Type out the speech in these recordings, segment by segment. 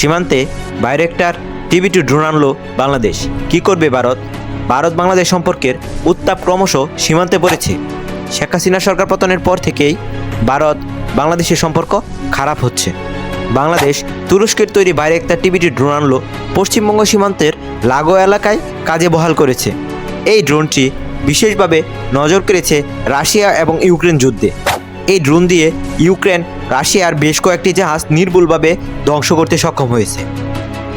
সীমান্তে বাইরেক্টার TB2 drone আনলো বাংলাদেশ। কি করবে ভারত? ভারত বাংলাদেশ সম্পর্কের উত্তাপ ক্রমশ সীমান্তে পড়েছে। শেখ হাসিনা সরকার পতনের পর থেকেই ভারত বাংলাদেশের সম্পর্ক খারাপ হচ্ছে। বাংলাদেশ তুরস্কের তৈরি বাইরেক্টার TB2 ড্রোন আনলো পশ্চিমবঙ্গ সীমান্তের লাগোয়া এলাকায় কাজে বহাল করেছে। এই ড্রোনটি বিশেষভাবে নজর কেড়েছে রাশিয়া এবং ইউক্রেন যুদ্ধে। এই ড্রোন দিয়ে ইউক্রেন রাশিয়ার বেশ কয়েকটি জাহাজ নির্ভুলভাবে ধ্বংস করতে সক্ষম হয়েছে।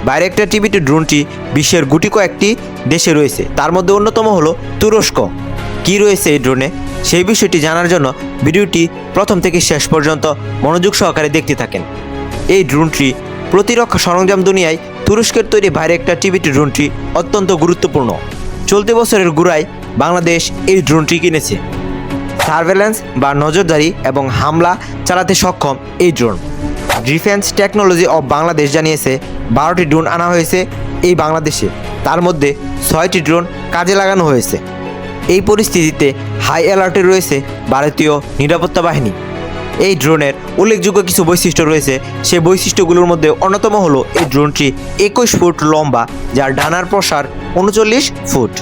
বাইরেক্টার TB2 ড্রোনটি বিশ্বের গুটি কয়েকটি দেশে রয়েছে, তার মধ্যে অন্যতম হলো তুরস্ক। কী রয়েছে এই ড্রোনে, সেই বিষয়টি জানার জন্য ভিডিওটি প্রথম থেকে শেষ পর্যন্ত মনোযোগ সহকারে দেখতে থাকেন। এই ড্রোনটি প্রতিরক্ষা সরঞ্জাম দুনিয়ায় তুরস্কের তৈরি বাইরেক্টার TB2 ড্রোনটি অত্যন্ত গুরুত্বপূর্ণ। চলতি বছরের গোড়ায় বাংলাদেশ এই ড্রোনটি কিনেছে। সার্ভেলেন্স বা নজরদারি এবং হামলা চালাতে সক্ষম এই drone. Defence technology of Bangladesh জানিয়েছে 12টি ড্রোন আনা হয়েছে এই বাংলাদেশে, তার মধ্যে 6টি ড্রোন কাজে লাগানো হয়েছে। এই পরিস্থিতিতে হাই অ্যালার্টে রয়েছে ভারতীয় নিরাপত্তা বাহিনী। এই ড্রোনের উল্লেখযোগ্য কিছু বৈশিষ্ট্য রয়েছে। সেই বৈশিষ্ট্যগুলোর মধ্যে অন্যতম হলো এই ড্রোনটি 21 ফুট লম্বা, যার ডানার প্রসার 39 ফুট।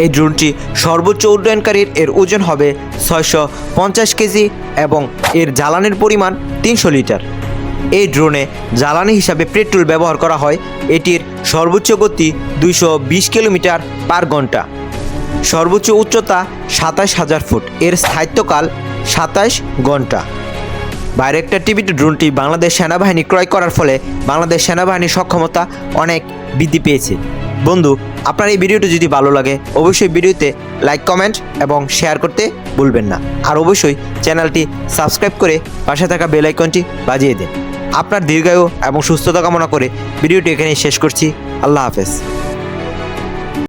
এই ড্রোনটি সর্বোচ্চ উড্ডয়নকারীর এর ওজন হবে 650 কেজি এবং এর জ্বালানির পরিমাণ 300 লিটার। এই ড্রোনে জ্বালানি হিসাবে পেট্রোল ব্যবহার করা হয়। এটির সর্বোচ্চ গতি 220 কিলোমিটার পার ঘন্টা। সর্বোচ্চ উচ্চতা 27,000 ফুট। এর স্থায়িত্বকাল 27 ঘন্টা। বাইরেক্টার TB2 ড্রোনটি বাংলাদেশ সেনাবাহিনী ক্রয় করার ফলে বাংলাদেশ সেনাবাহিনীর সক্ষমতা অনেক বৃদ্ধি পেয়েছে। বন্ধু, আপনার এই ভিডিওটি যদি ভালো লাগে অবশ্যই ভিডিওতে লাইক, কমেন্ট এবং শেয়ার করতে ভুলবেন না। আর অবশ্যই চ্যানেলটি সাবস্ক্রাইব করে পাশে থাকা বেল আইকনটি বাজিয়ে দিন। আপনার দীর্ঘায়ু এবং সুস্থতা কামনা করে ভিডিওটি এখানেই শেষ করছি। আল্লাহ হাফেজ।